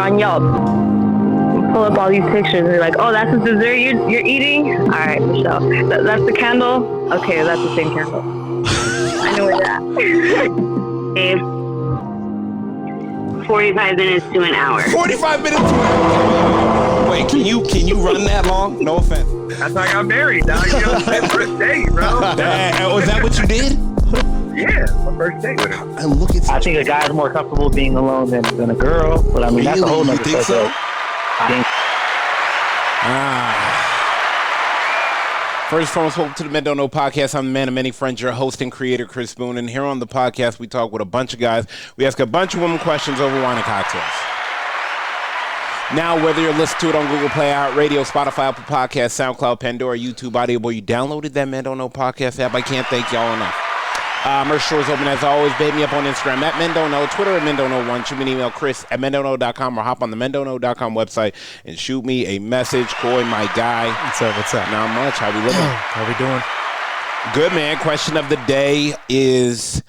on Yelp. Pull up all these pictures and you're like, oh, that's the dessert you're eating? All right, Michelle. That's the candle? Okay, that's the same candle. I know where that. 45 minutes to an hour. 45 minutes to an hour. Wait, can you run that long? No offense. That's how I got married, dog. You know, first date, bro. Was that what you did? Yeah, my first date with her. And look at I think a guy's more comfortable being alone than a girl, but I mean, that's a whole nother You think so? subject. I think First and foremost, welcome to the Men Don't Know podcast. I'm the man of many friends, your host and creator, Chris Boone. And here on the podcast, we talk with a bunch of guys. We ask a bunch of women questions over wine and cocktails. Now, whether you're listening to it on Google Play, iHeartRadio, Spotify, Apple Podcasts, SoundCloud, Pandora, YouTube, Audible, you downloaded that Men Don't Know podcast app. I can't thank y'all enough. Merch store is open as always. Bait me up on Instagram at Men Don't Know, Twitter at Men Don't Know 1. Shoot me an email, Chris at mendontknow.com, or hop on the mendontknow.com website and shoot me a message. Coy, my guy. What's up? Not much. How we living? How we doing? Good, man. Question of the day is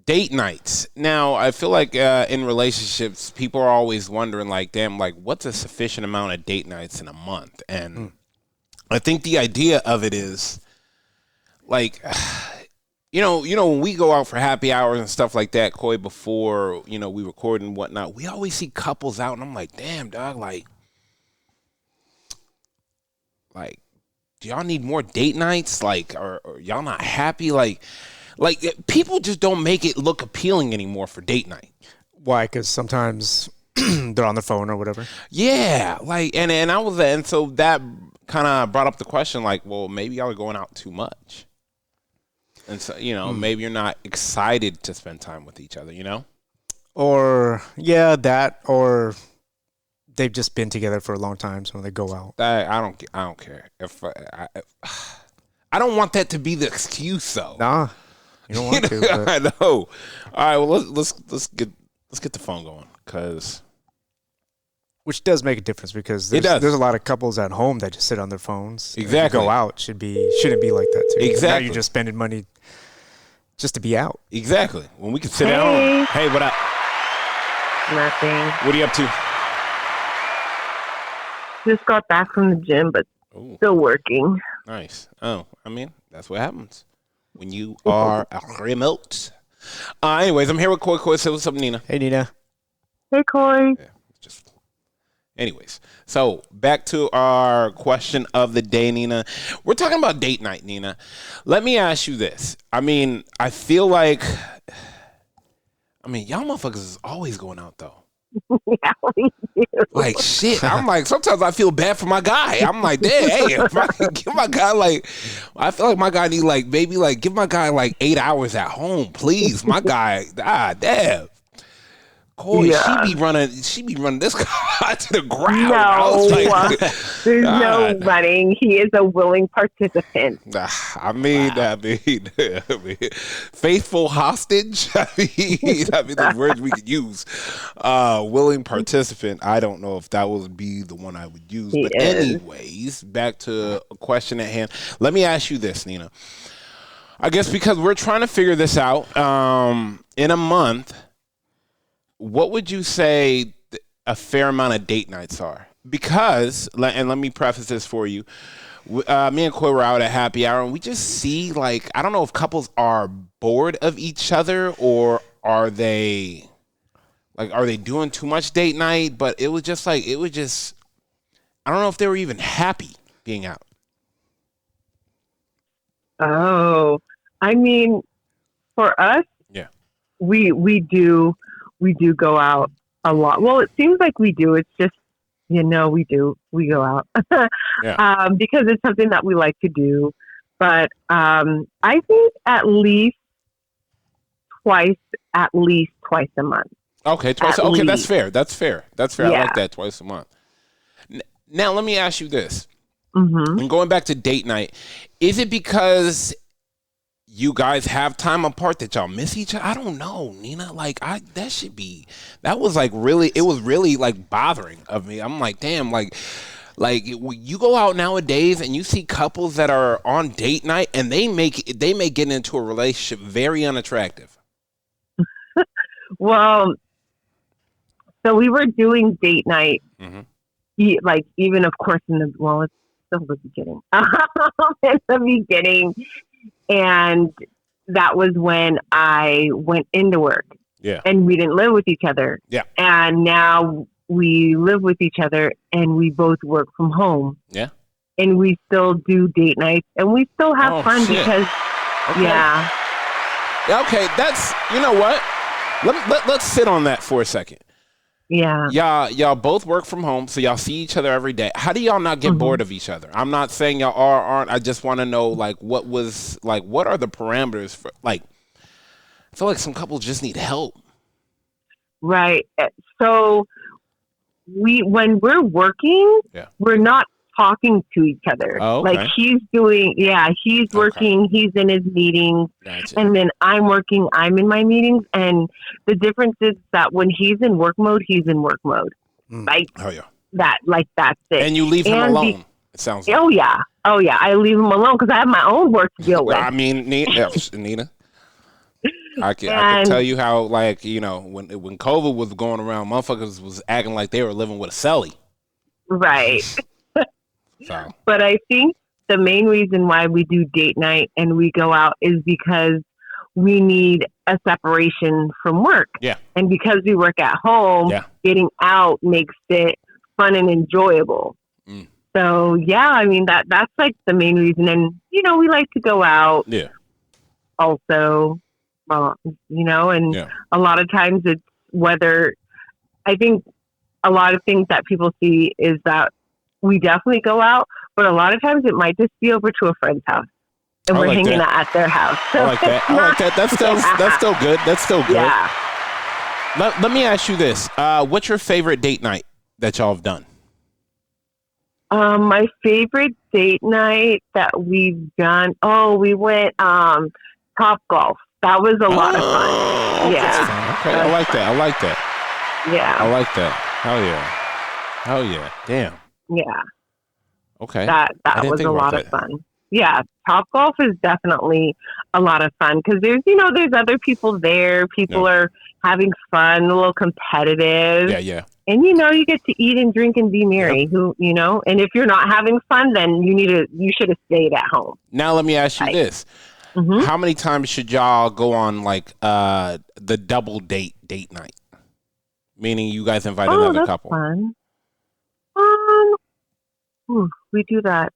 date nights. Now, I feel like in relationships, people are always wondering, like, damn, like, what's a sufficient amount of date nights in a month? And I think the idea of it is, like, you know, when we go out for happy hours and stuff like that, Coy, before, we record and whatnot, we always see couples out, and I'm like, damn, dog, like, do y'all need more date nights? Like, or y'all not happy? Like, people just don't make it look appealing anymore for date night. Why? Because sometimes they're on the phone or whatever. Yeah, like, and so that kind of brought up the question, like, well, maybe y'all are going out too much. And so, maybe you're not excited to spend time with each other, Or, yeah, that, or they've just been together for a long time, so they go out. I don't care. If I don't want that to be the excuse, though. Nah, you don't want to. But I know. All right, well, let's get the phone going, because which does make a difference, because there's a lot of couples at home that just sit on their phones. Exactly. Go out shouldn't be like that too. Exactly. Now you're just spending money just to be out. Exactly. When we can sit at home. Hey, what up? Nothing. What are you up to? Just got back from the gym, but still working. Nice. Oh, I mean, that's what happens when you are remote. Anyways, I'm here with Coy. Say what's up, Nina. Hey, Nina. Hey, Coy. Yeah, anyways, so back to our question of the day, Nina. We're talking about date night, Nina. Let me ask you this. I mean, I feel like, y'all motherfuckers is always going out, though. Yeah, we do. Like, shit. I'm like, sometimes I feel bad for my guy. I'm like, damn, hey, if I can give my guy, like, I feel like my guy need, like, maybe, like, give my guy, like, 8 hours at home, please. My guy, damn. Coy, Yeah. she be running this guy to the ground. No, I was like, there's no running. He is a willing participant. I mean, faithful hostage. I mean, the words we could use. Willing participant. I don't know if that would be the one I would use. But anyways, back to a question at hand. Let me ask you this, Nina. I guess because we're trying to figure this out. In a month, what would you say a fair amount of date nights are? Because, and let me preface this for you, me and Coy were out at happy hour, and we just see, like, I don't know if couples are bored of each other, or are they doing too much date night? But it was just, I don't know if they were even happy being out. Oh, I mean, for us, yeah, we do go out a lot. Well, it seems like we do. It's just, we do. We go out yeah. Because it's something that we like to do. But I think at least twice a month. Okay, twice. At Okay, least. That's fair. Yeah. I like that, twice a month. Now, let me ask you this. Mm-hmm. And going back to date night, is it because you guys have time apart that y'all miss each other? I don't know, Nina. Like, that was really like bothering of me. I'm like, damn, like you go out nowadays and you see couples that are on date night and they may get into a relationship very unattractive. Well, So we were doing date night, Mhm. like even of course it's still the beginning, in the beginning, and that was when I went into work. Yeah. And we didn't live with each other. Yeah. And now we live with each other, and we both work from home. Yeah. And we still do date nights, and we still have fun shit. because, Okay. yeah. Okay, that's, you know what? Let's sit on that for a second. Yeah. Y'all both work from home, so y'all see each other every day. How do y'all not get bored of each other? I'm not saying y'all aren't. I just want to know, like, what are the parameters for, like, I feel like some couples just need help. Right. So when we're working, Yeah. we're not talking to each other. Oh, okay. Like he's working, he's in his meetings, Gotcha. and then I'm working, I'm in my meetings. And the difference is that when he's in work mode, he's in work mode. Like Oh yeah. that's it. And you leave him And alone. It sounds like. Oh yeah. I leave him alone because I have my own work to deal with. I mean, Nina, I can tell you how, like, you know, when COVID was going around, motherfuckers was acting like they were living with a celly. Right. So. But I think the main reason why we do date night and we go out is because we need a separation from work. Yeah. And because we work at home, Yeah. getting out makes it fun and enjoyable. Mm. So yeah, I mean that's like the main reason. And you know, we like to go out Yeah. also, you know, and Yeah. a lot of times it's whether, I think a lot of things that people see is that we definitely go out, but a lot of times it might just be over to a friend's house and I we're like hanging that. out at their house. I like that. I like that. That's still good. That's still good. Yeah. Let me ask you this. What's your favorite date night that y'all have done? My favorite date night that we've done, we went Top Golf. That was a lot of fun. Okay. Yeah. Okay. I like that. I like that. Yeah. I like that. Hell yeah. Hell yeah. Damn. Yeah. Okay. That didn't was think a about lot of that. fun. Yeah, Top Golf is definitely a lot of fun because there's other people there. People are having fun, a little competitive. Yeah, yeah. And you get to eat and drink and be merry. Yep. And if you're not having fun, then you should have stayed at home. Now let me ask you this. Mhm. How many times should y'all go on like the double date night? Meaning you guys invite another that's couple. fun. We do that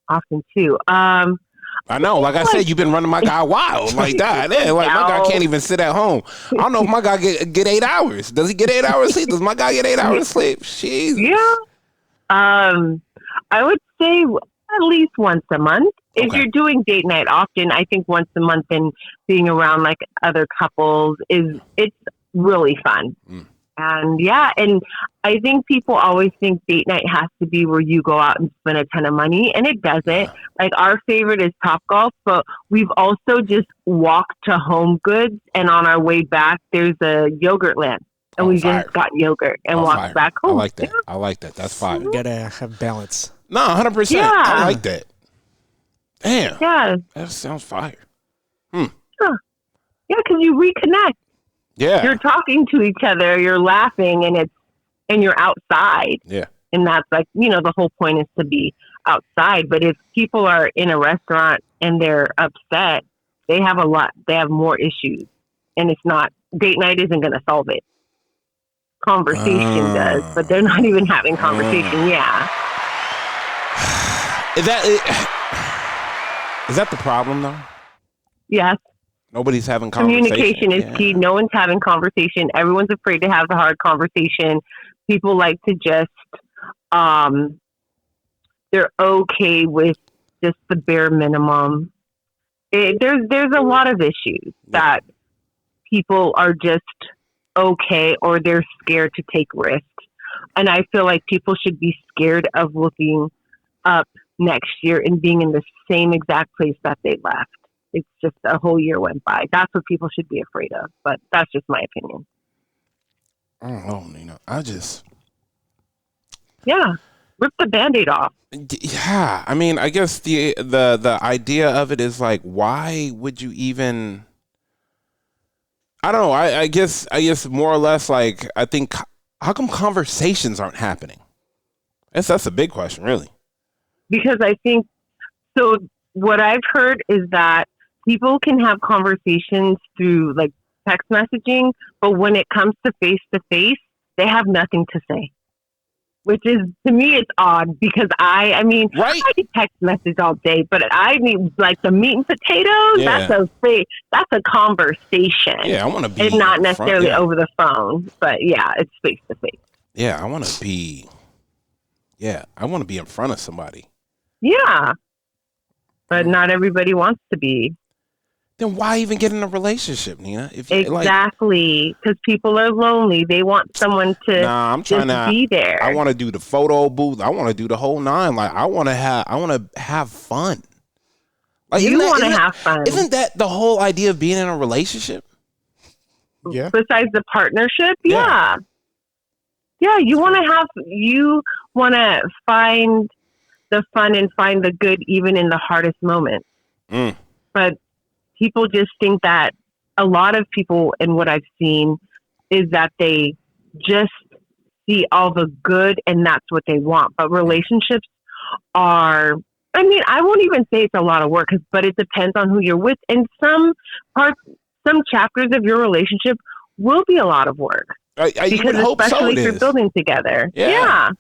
often too. I know, like I said, you've been running my guy wild like that. Yeah, like my guy can't even sit at home. I don't know if my guy get 8 hours. Does he get 8 hours sleep? Does my guy get 8 hours sleep? Jeez. Yeah. I would say at least once a month. If Okay. you're doing date night often, I think once a month and being around like other couples it's really fun. Mm. And yeah, and I think people always think date night has to be where you go out and spend a ton of money, and it doesn't. Yeah. Like our favorite is Top Golf, but we've also just walked to Home Goods, and on our way back, there's a yogurt land, and On we fire. just got yogurt and On walked fire. back home. I like that. I like that. That's fire. You gotta have balance. No, 100%. Yeah. I like that. Damn. Yeah, That sounds fire. yeah, because you reconnect. Yeah. You're talking to each other, you're laughing, and you're outside. Yeah. And that's like, the whole point is to be outside. But if people are in a restaurant and they're upset, they have more issues. And it's not, date night isn't going to solve it. Conversation does, but they're not even having conversation. Yeah. Is that the problem though? Yes. Nobody's having conversation. Communication is key. No one's having conversation. Everyone's afraid to have the hard conversation. People like to just, they're okay with just the bare minimum. There's a lot of issues that people are just okay, or they're scared to take risks. And I feel like people should be scared of looking up next year and being in the same exact place that they left. It's just a whole year went by. That's what people should be afraid of. But that's just my opinion. I don't know, Nina. Yeah. Rip the Band-Aid off. Yeah. I mean, I guess the idea of it is like, why would you even? I don't know. I guess more or less, like, I think How come conversations aren't happening? That's a big question, really. Because I think so. What I've heard is that people can have conversations through like text messaging, but when it comes to face, they have nothing to say. Which is, to me, it's odd because I mean, Right? I can text message all day, but I need like the meat and potatoes. Yeah. That's a conversation. Yeah, I want to be. It's not in front- necessarily yeah. over the phone, but yeah, it's face to face. Yeah, I want to be. Yeah, I want to be in front of somebody. Yeah, but not everybody wants to be. Then why even get in a relationship, Nina? If Exactly, because people are lonely. They want someone to nah, I'm just trying to be there. I want to do the photo booth. I want to do the whole nine. Like I want to have fun. Like You want to isn't have fun. Isn't that the whole idea of being in a relationship? Yeah. Besides the partnership, Yeah. yeah. You want to find the fun and find the good even in the hardest moments. Mm. But people just think that a lot of people, and what I've seen, is that they just see all the good and that's what they want. But relationships are, I mean, I won't even say it's a lot of work, but it depends on who you're with. And some chapters of your relationship will be a lot of work. I Because would hope so. especially It if you're is. building together. Yeah.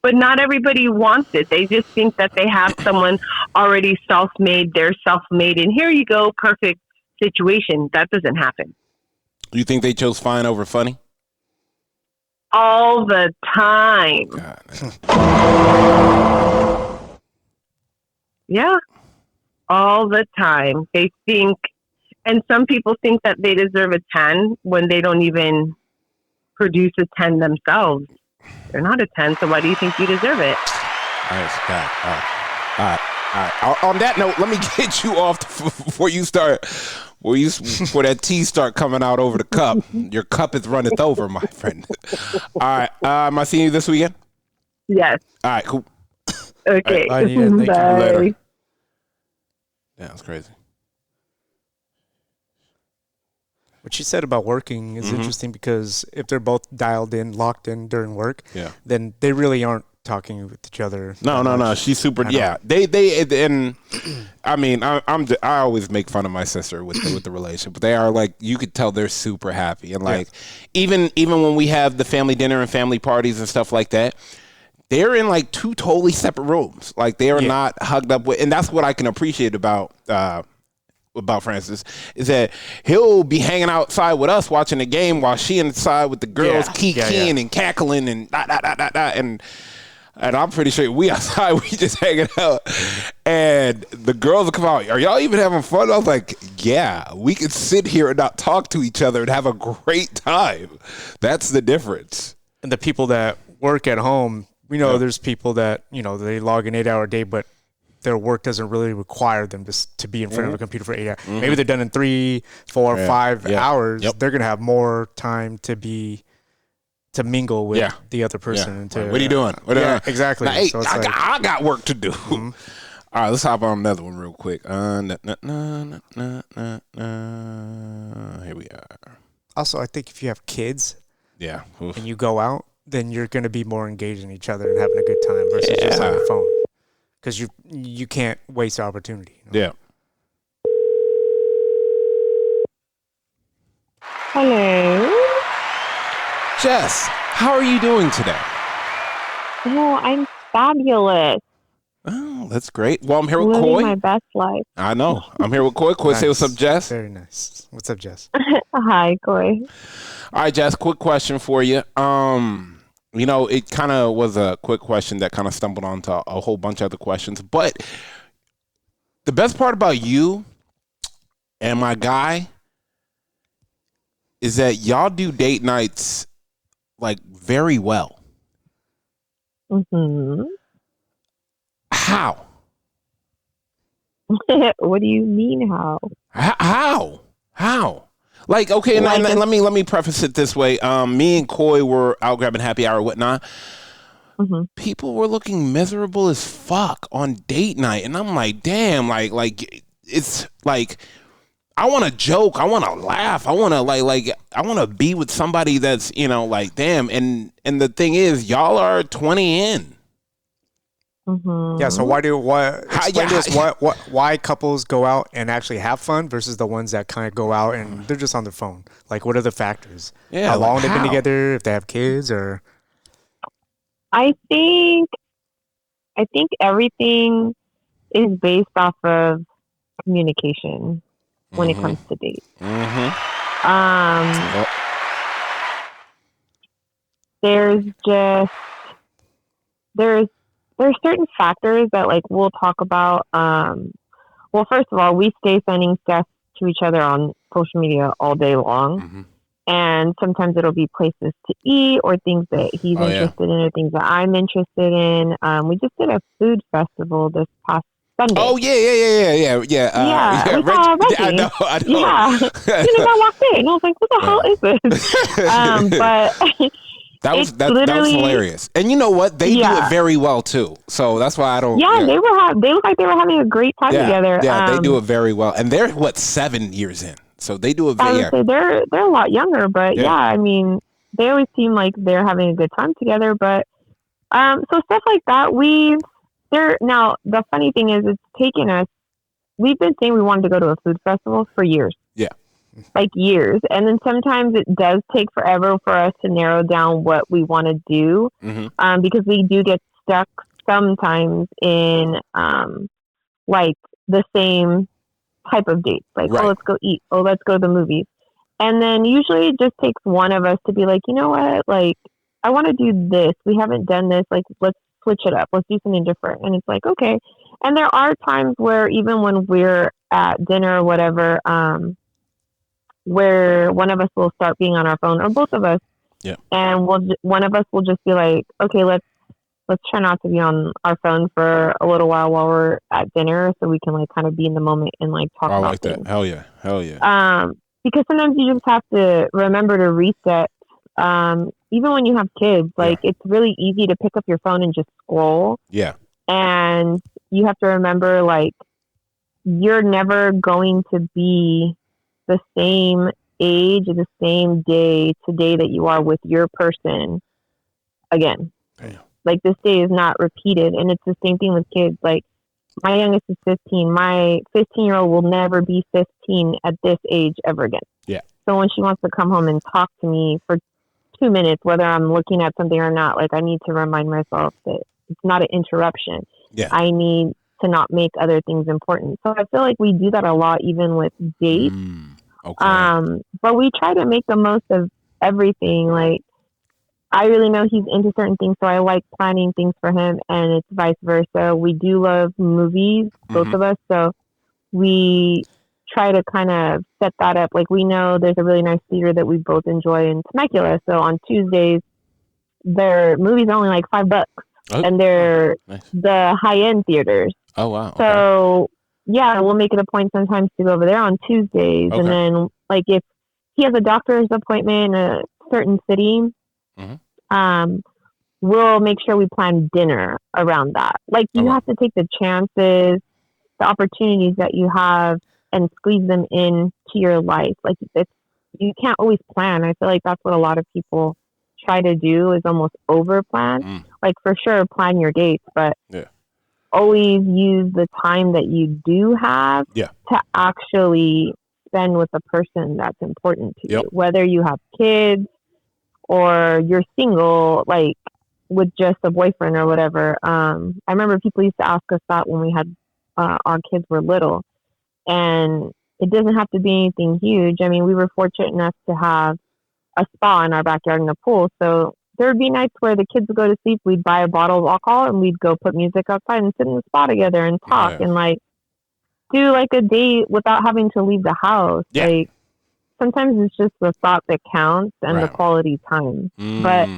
But not everybody wants it. They just think that they have someone already self-made. They're self-made. And here you go, perfect situation. That doesn't happen. You think they chose fine over funny? All the time. God. Yeah. All the time. They think, and some people think that they deserve a 10 when they don't even produce a 10 themselves. They're not a 10, so why do you think you deserve it? Nice. All right. On that note, let me get you off before that tea start coming out over the cup. Your cup is runneth over, my friend. All right. Am I seeing you this weekend? Yes. All right, cool. Okay. I need it. Thank you. Bye. Later. Yeah, that's crazy. What you said about working is interesting because if they're both dialed in, locked in during work, Yeah. then they really aren't talking with each other. No. She's super. Yeah, they and I mean, I always make fun of my sister with the relationship, but they are like, you could tell they're super happy, and like even when we have the family dinner and family parties and stuff like that, they're in like two totally separate rooms. Like they are not hugged up with, and that's what I can appreciate about Francis is that he'll be hanging outside with us watching the game while she inside with the girls kikiing and cackling and and I'm pretty sure we outside, we just hanging out, and the girls will come out. Are y'all even having fun? I was like, yeah, we could sit here and not talk to each other and have a great time. That's the difference. And the people that work at home, we know there's people that, they log an 8-hour day, but their work doesn't really require them to be in front of a computer for 8 hours. Maybe they're done in 3, 4, 5 hours. Yep. They're going to have more time to mingle with the other person. And to, What are you doing? Exactly. Now, hey, So it's I got work to do. All right, let's hop on another one real quick. Here we are. Also, I think if you have kids Yeah. Oof. and you go out, then you're going to be more engaged in each other and having a good time versus just on the phone. Because you can't waste opportunity. Yeah. Hello. Jess, how are you doing today? Oh, I'm fabulous. Oh, that's great. Well, I'm here with Living Coy. my best life. I know. I'm here with Coy. Coy, say what's up, Jess. Very nice. What's up, Jess? Hi, Coy. All right, Jess, quick question for you. It kind of was a quick question that kind of stumbled onto a whole bunch of other questions. But the best part about you and my guy is that y'all do date nights like very well. Mm-hmm. How? What do you mean, how? How? Like, okay, Like let me preface it this way. Me and Coy were out grabbing happy hour or whatnot. Mm-hmm. People were looking miserable as fuck on date night, and I'm like, damn, like it's like I want to joke. I want to laugh. I want to I want to be with somebody that's, like, damn. And the thing is, y'all are 20 in. Mm-hmm. Yeah. So explain to us why couples go out and actually have fun versus the ones that kind of go out and they're just on their phone. Like, what are the factors? Yeah. How long they've been together? If they have kids, or I think everything is based off of communication when it comes to dates. Mm-hmm. There's certain factors that like we'll talk about. Well, first of all, we stay sending stuff to each other on social media all day long. Mm-hmm. And sometimes it'll be places to eat or things that he's interested in or things that I'm interested in. We just did a food festival this past Sunday. Oh, yeah. We saw Reggie. I know. Yeah. As soon as I walked in, I was like, what the hell is this? But that was hilarious. And you know what? They do it very well, too. So that's why I don't. Yeah, they looked like they were having a great time together. Yeah, they do it very well. And they're, 7 years in? So they do it very well. I would say they're a lot younger, but I mean, they always seem like they're having a good time together. But so stuff like that, now the funny thing is, it's taken us. We've been saying we wanted to go to a food festival for years. Yeah, like years, and then sometimes it does take forever for us to narrow down what we want to do, because we do get stuck sometimes in like the same type of dates, like oh, let's go eat, oh, let's go to the movies, and then usually it just takes one of us to be like, you know what, like I want to do this, we haven't done this, like let's switch it up, let's do something different. And it's like, okay. And there are times where even when we're at dinner or whatever, where one of us will start being on our phone, or both of us, and one of us will just be like, okay, let's try not to be on our phone for a little while we're at dinner, so we can like kind of be in the moment and like talk about like things. That. Hell yeah. Because sometimes you just have to remember to reset. Even when you have kids, like it's really easy to pick up your phone and just scroll. Yeah. And you have to remember, like, you're never going to be the same age or the same day today that you are with your person again. Damn. Like this day is not repeated, and it's the same thing with kids. Like my youngest is 15. My 15-year-old will never be 15 at this age ever again. Yeah. So when she wants to come home and talk to me for 2 minutes, whether I'm looking at something or not, like I need to remind myself that it's not an interruption. Yeah. I need to not make other things important. So I feel like we do that a lot, even with dates. Okay. But we try to make the most of everything. Like, I really know he's into certain things, so I like planning things for him, and it's vice versa. We do love movies, both of us, so we try to kind of set that up. Like, we know there's a really nice theater that we both enjoy in Temecula, so on Tuesdays, their movies are only like $5, and they're the high-end theaters. Oh, wow. Okay. So, yeah, we'll make it a point sometimes to go over there on Tuesdays, and then, like, if he has a doctor's appointment in a certain city, we'll make sure we plan dinner around that. Like, you have to take the chances, the opportunities that you have, and squeeze them into your life. Like, you can't always plan. I feel like that's what a lot of people try to do, is almost over plan. Like, for sure, plan your dates, but always use the time that you do have to actually spend with the person that's important to you. Whether you have kids or you're single, like with just a boyfriend or whatever. I remember people used to ask us that when we had our kids were little, and it doesn't have to be anything huge. I mean, we were fortunate enough to have a spa in our backyard and a pool, so there would be nights where the kids would go to sleep, we'd buy a bottle of alcohol and we'd go put music outside and sit in the spa together and talk and like do like a date without having to leave the house. Like, sometimes it's just the thought that counts and the quality time. But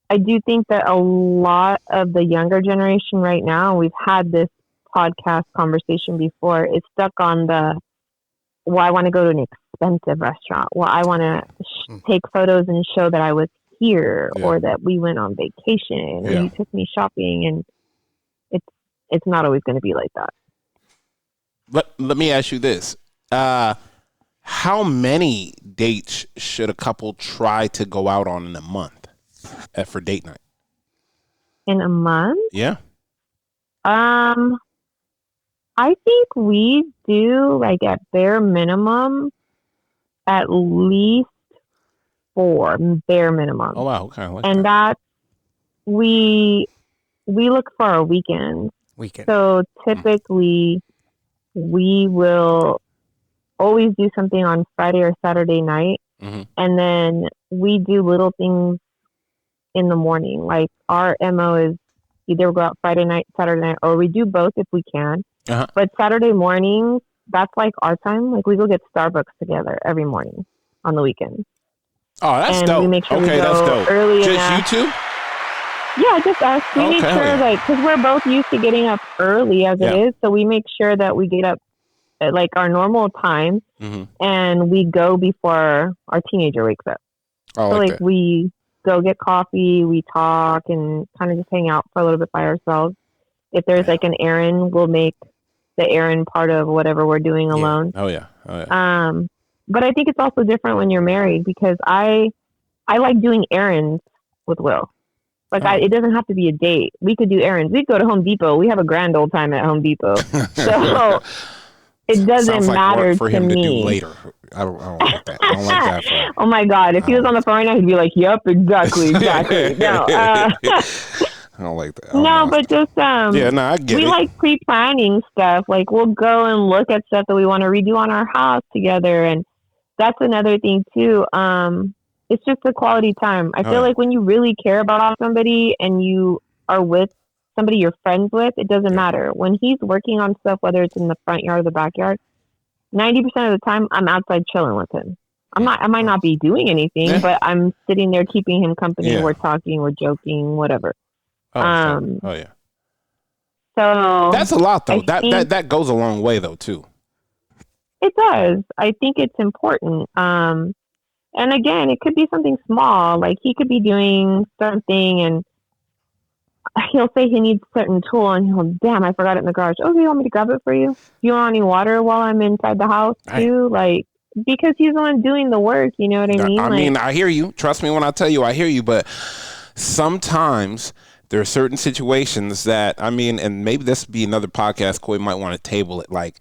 I do think that a lot of the younger generation right now, we've had this podcast conversation before, is stuck on well, I want to go to an expensive restaurant. Well, I want to take photos and show that I was here or that we went on vacation and you took me shopping, and it's not always going to be like that. Let me ask you this. How many dates should a couple try to go out on in a month for date night? In a month? Yeah. I think we do like at bare minimum at least 4 bare minimum. Oh wow. Okay. I like And that's we look for our weekends. So typically we will always do something on Friday or Saturday night. Mm-hmm. And then we do little things in the morning. Like our MO is either go out Friday night, Saturday night, or we do both if we can. Uh-huh. But Saturday mornings, that's like our time. Like we go get Starbucks together every morning on the weekend. Oh, that's and dope. We make sure okay, we go that's dope. early Just enough. you two? Yeah, just us. We make Okay, sure, yeah. like, because we're both used to getting up early as Yeah. it is, so we make sure that we get up at like our normal time, Mm-hmm. and we go before our teenager wakes up. Oh, So like like that. we go get coffee, we talk, and kind of just hang out for a little bit by ourselves. If there's like an errand, we'll make the errand part of whatever we're doing alone. Oh yeah. Oh yeah. But I think it's also different when you're married because I like doing errands with Will. Like it doesn't have to be a date. We could do errands. We could go to Home Depot. We have a grand old time at Home Depot. So it doesn't Sounds like matter work for to him me. to do later. I don't like that. I don't like that. For him. Oh my God! If he was on the phone right now, he'd be like, "Yep, exactly." No, I don't like that. I don't no, know. but just yeah, no, I get we it. like pre-planning stuff. Like we'll go and look at stuff that we want to redo on our house together, and that's another thing too. It's just a quality time. I feel like when you really care about somebody and you are with somebody you're friends with, it doesn't matter. When he's working on stuff, whether it's in the front yard or the backyard, 90% of the time I'm outside chilling with him. I might not be doing anything, but I'm sitting there keeping him company. Yeah. We're talking, we're joking, whatever. Oh, oh yeah. So That's a lot though. I think That goes a long way though too. it does. I think it's important. And again, it could be something small. Like he could be doing something and he'll say he needs a certain tool and he'll, damn, I forgot it in the garage. Oh, do you want me to grab it for you? Do you want any water while I'm inside the house too? Like, because he's the one doing the work, you know what I mean? I mean, I hear you. Trust me when I tell you, I hear you. But sometimes there are certain situations that, I mean, and maybe this would be another podcast, Coy might want to table it, like,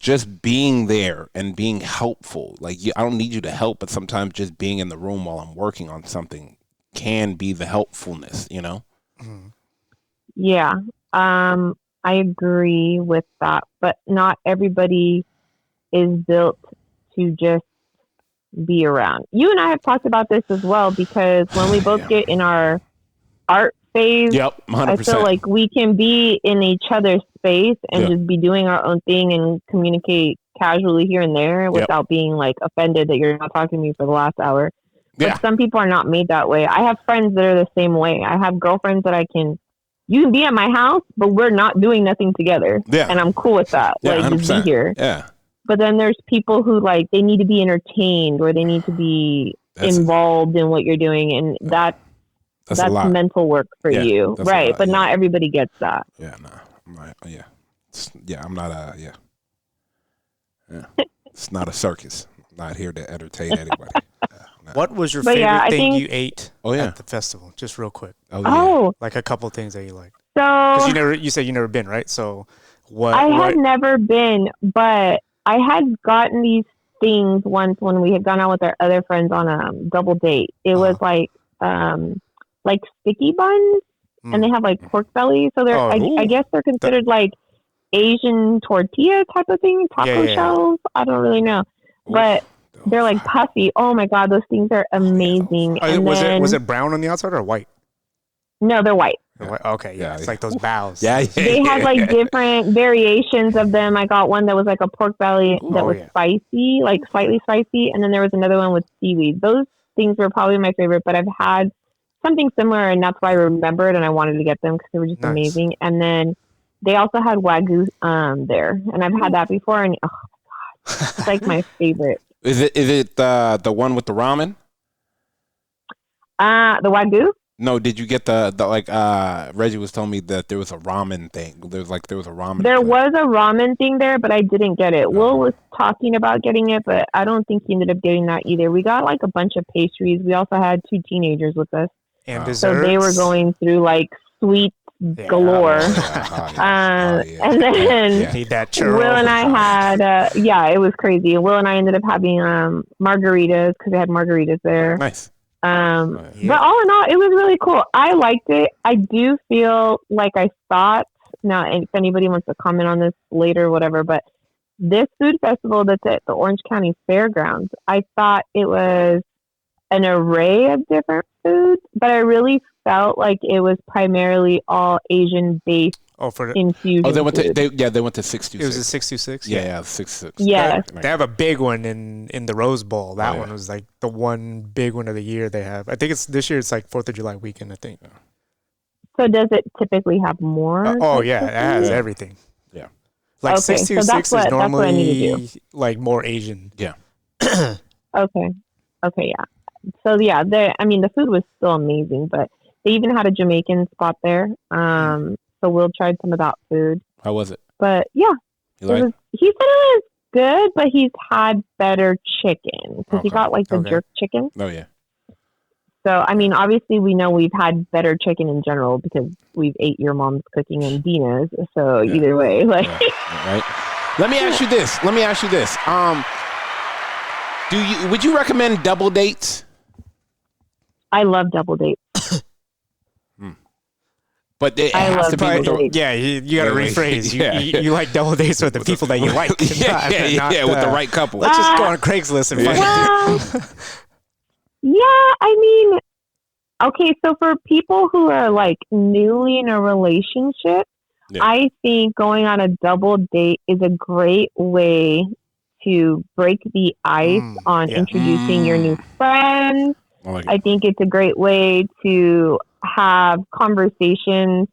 just being there and being helpful. Like, I don't need you to help, but sometimes just being in the room while I'm working on something can be the helpfulness, you know? Yeah. I agree with that, but not everybody is built to just be around. You and I have talked about this as well, because when we both get in our art phase, Yep, 100%. I feel like we can be in each other's space and just be doing our own thing and communicate casually here and there without being like offended that you're not talking to me for the last hour. But some people are not made that way. I have friends that are the same way. I have girlfriends that you can be at my house, but we're not doing nothing together. Yeah. And I'm cool with that. Yeah, like, 100%. just be here. Yeah. But then there's people who like, they need to be entertained or they need to be involved in what you're doing. And that's a lot. mental work for you. that's a Right. lot, But not everybody gets that. Yeah, no. I'm not, I'm not it's not a circus. I'm not here to entertain anybody. No. What was your But favorite yeah, I thing think- you ate at the festival? Just real quick. Oh, yeah. Oh, Like a couple things that you liked. so Because you said you never been, right? So what? I what had never been, but I had gotten these things once when we had gone out with our other friends on a double date. It was like sticky buns, and they have like pork belly. So they're, I guess they're considered like Asian tortilla type of thing, taco shells. I don't really know, but they're like puffy. Oh my God, those things are amazing. And was it brown on the outside or white? No, they're white. Okay, yeah, it's like those bows. Yeah, They had like different variations of them. I got one that was like a pork belly that was spicy, like slightly spicy, and then there was another one with seaweed. Those things were probably my favorite, but I've had something similar, and that's why I remembered and I wanted to get them because they were just amazing. And then they also had Wagyu there, and I've had that before, and oh my God, it's like my favorite. Is it the one with the ramen? The Wagyu? No, did you get the like Reggie was telling me that there was a ramen thing. There was a ramen. There thing. was a ramen thing there, but I didn't get it. Will was talking about getting it, but I don't think he ended up getting that either. We got like a bunch of pastries. We also had 2 teenagers with us. And Wow. desserts. So they were going through like sweets galore. And then Need that churro. Will and I had, it was crazy. Will and I ended up having margaritas because they had margaritas there. Nice. But all in all, it was really cool. I liked it. I do feel like I thought, now, if anybody wants to comment on this later or whatever, but this food festival that's at the Orange County Fairgrounds, I thought it was an array of different foods, but I really felt like it was primarily all Asian based infusion. Oh, they went food. they went to 626. It was a 626. Yeah, 626. Yes. They have a big one in the Rose Bowl. That Oh, one yeah. was like the one big one of the year they have. I think it's this year. It's like 4th of July weekend. I think. So does it typically have more? Oh yeah, it has Yeah. everything. Yeah. Like Okay, so 626 that's is what I need to normally like more Asian. Yeah. Okay, yeah. So yeah, the food was still amazing, but they even had a Jamaican spot there. So Will tried some of that food, How was it? but yeah, You like? he said it was good, but he's had better chicken because he Okay. got like the Okay. jerk chicken. Oh yeah. So I mean, obviously we know we've had better chicken in general because we've ate your mom's cooking and Dina's. So Yeah. either way, like Yeah, right. Let me ask you this. Would you recommend double dates? I love double dates. But it I has love to be double with the, dates. Yeah, you got to Wait, rephrase. yeah. You like double dates with the people that you like. with the right couple. Let's just go on Craigslist and find it. Well, yeah, I mean, okay, so for people who are like newly in a relationship, Yeah. I think going on a double date is a great way to break the ice on yeah. introducing your new friends. I like it. I think it's a great way to have conversations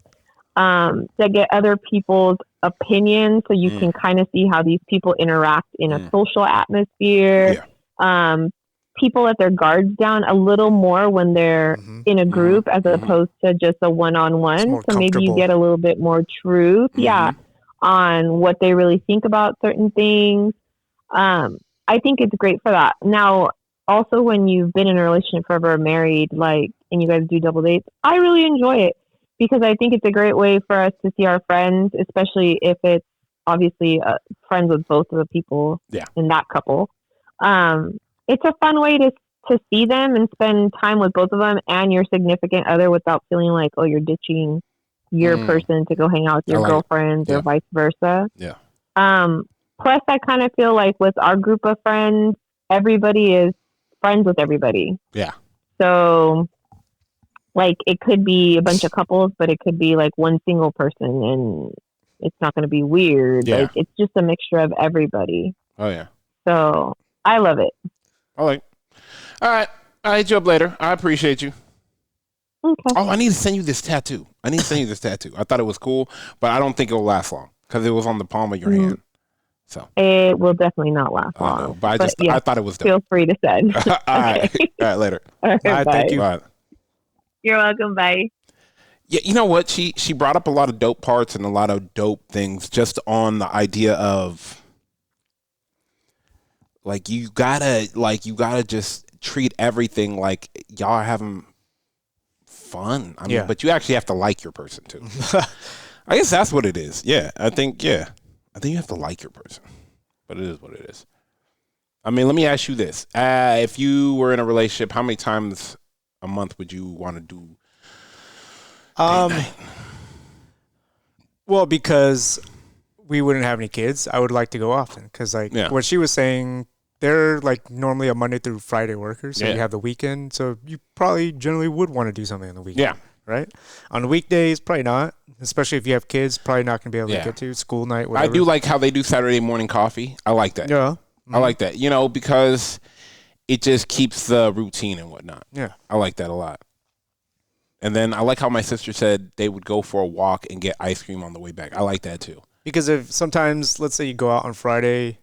that get other people's opinions so you can kind of see how these people interact in a social atmosphere. People let their guards down a little more when they're in a group as opposed to just a one-on-one. more So maybe you comfortable. get a little bit more truth, on what they really think about certain things. I think it's great for that. Now, also when you've been in a relationship forever, married, like, and you guys do double dates, I really enjoy it because I think it's a great way for us to see our friends, especially if it's obviously friends with both of the people in that couple. It's a fun way to see them and spend time with both of them and your significant other without feeling like, oh, you're ditching your person to go hang out with your girlfriends or vice versa. Yeah. Plus, I kind of feel like with our group of friends, everybody is friends with everybody. Yeah. So, like, it could be a bunch of couples, but it could be like one single person, and it's not going to be weird. Yeah. Like, it's just a mixture of everybody. Oh yeah. So, I love it. All right. I'll hit you up later. I appreciate you. Okay. Oh, I need to send you this tattoo. I thought it was cool, but I don't think it'll last long because it was on the palm of your hand. So It will definitely not last I long. know, but I thought it was dope. Feel free to send. All right. All right, later. All right, Bye, thank you. All right. You're welcome. Bye. Yeah, you know what? She brought up a lot of dope parts and a lot of dope things just on the idea of like you gotta just treat everything like y'all are having fun. I mean, but you actually have to like your person too. I guess that's what it is. Yeah, I think you have to like your person, but it is what it is. I mean, let me ask you this: if you were in a relationship, how many times a month would you want to do? Well, because we wouldn't have any kids, I would like to go often. Because what she was saying, they're like normally a Monday through Friday workers, so you have the weekend. So you probably generally would want to do something on the weekend. Yeah. Right? On the weekdays, probably not. Especially if you have kids, probably not going to be able to get to school night, whatever. I do like how they do Saturday morning coffee. I like that. Yeah. I like that, because it just keeps the routine and whatnot. Yeah. I like that a lot. And then I like how my sister said they would go for a walk and get ice cream on the way back. I like that too. Because if sometimes, let's say you go out on Friday,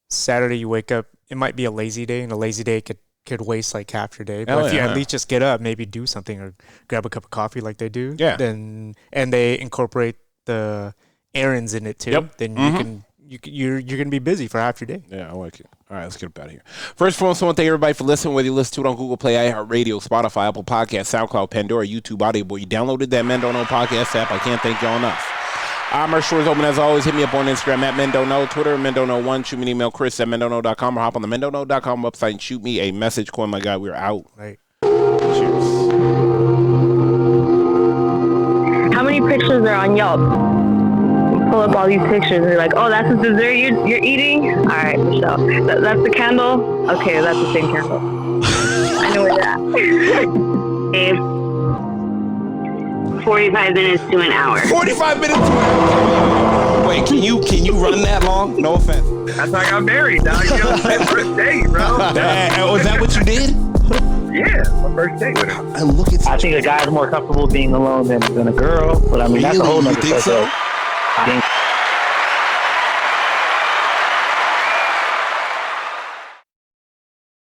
Saturday you wake up, it might be a lazy day, and a lazy day could could waste like half your day. But Hell if you yeah. at least just get up, maybe do something or grab a cup of coffee like they do. Yeah. Then and they incorporate the errands in it too. Yep. Then you're gonna be busy for half your day. Yeah, I like it. All right, let's get up out of here. First of all, I want to thank everybody for listening, whether you listen to it on Google Play, iHeartRadio, Spotify, Apple Podcasts, SoundCloud, Pandora, YouTube, Audible. You downloaded that Men Don't Know podcast app. I can't thank y'all enough. Our store is open as always. Hit me up on Instagram at Men Don't Know, Twitter, Men Don't Know 1. Shoot me an email, Chris at mendontknow.com, or hop on the mendontknow.com website and shoot me a message. Coin, my guy, we're out. Right. Cheers. How many pictures are on Yelp? Pull up all these pictures and you're like, oh, that's the dessert you're eating? All right, Michelle. That's the candle? Okay, that's the same candle. I know where you're at. 45 minutes to an hour. 45 minutes to an hour. Wait, can you run that long? No offense. That's how I got married, dog. You know, my first date, bro. Was that what you did? Yeah, my first date with her. And look at I think a guy's more comfortable being alone than a girl, but I mean, that's a whole Really? nother You think subject. so? I think